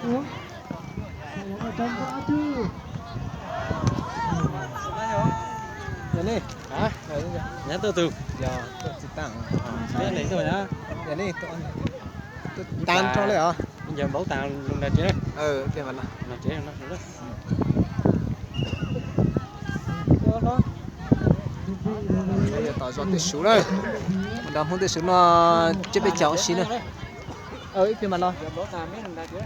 Ủa? Ở trong có chứ. Giờ đi. Hả? Nhá từ từ. Giờ tôi chỉ tặng. Cái này thôi nhá. Giờ đi tôi tan cho lấy hả? Bây giờ bảo tàng luôn là chứ. Cái mặt nào. Là chứ nó nữa. Đó. Bây giờ tao cho tiết số đây. Mình đang muốn tiết số nó chết bị cháu xí nữa. Cái mặt nào. Giờ bảo tàng mấy thằng đã chứ.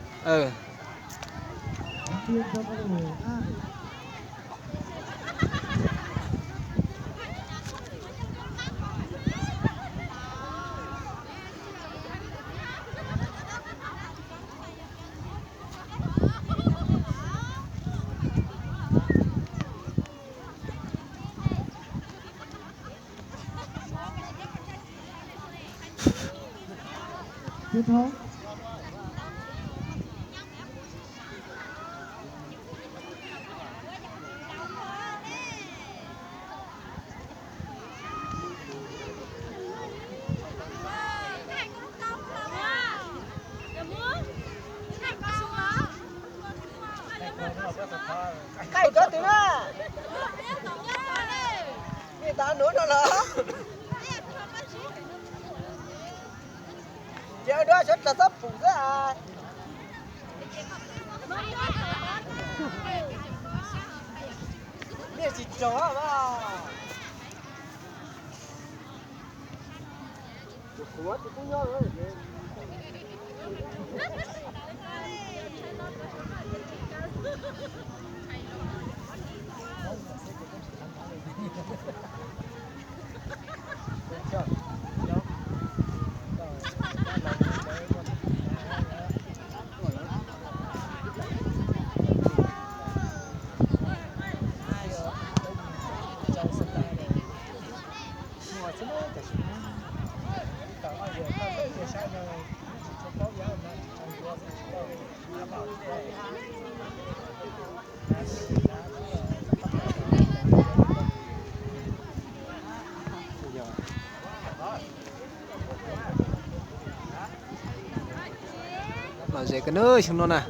Tiếp thôi. Cái đó tí nữa. Người ta nói nó là. Giờ đó rất là sắp phủ ra. Nè chỉ chó mà. Ủa thì cũng nhau rồi. Mà dễ cái nơi chúng nó nè.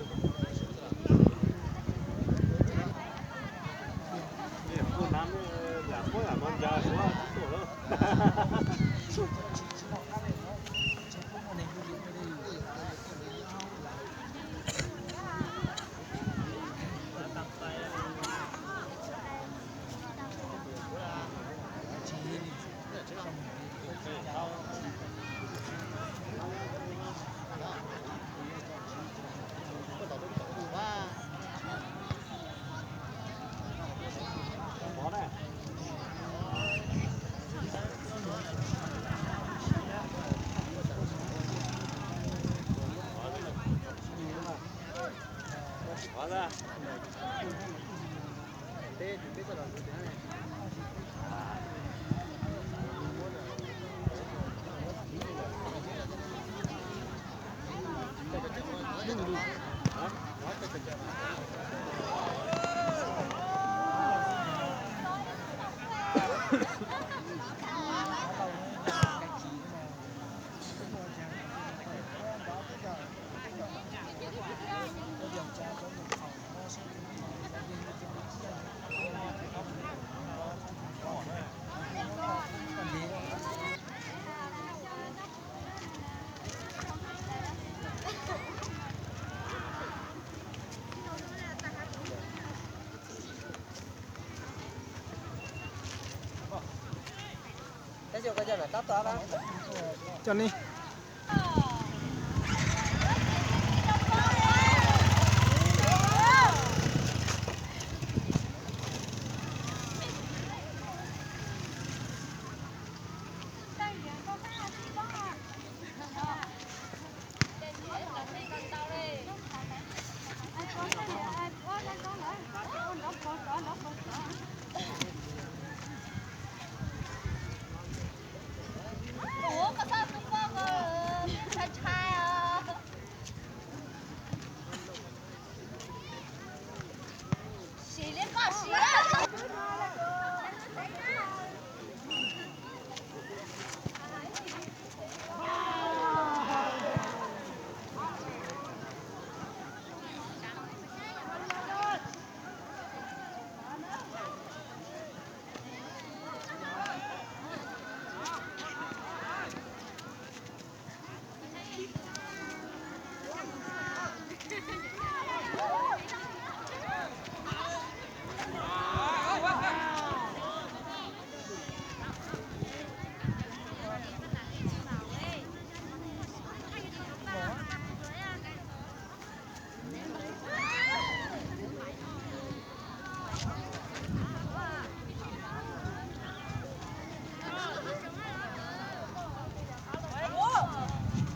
Cái gì cái là tát tát đó. Cho đi.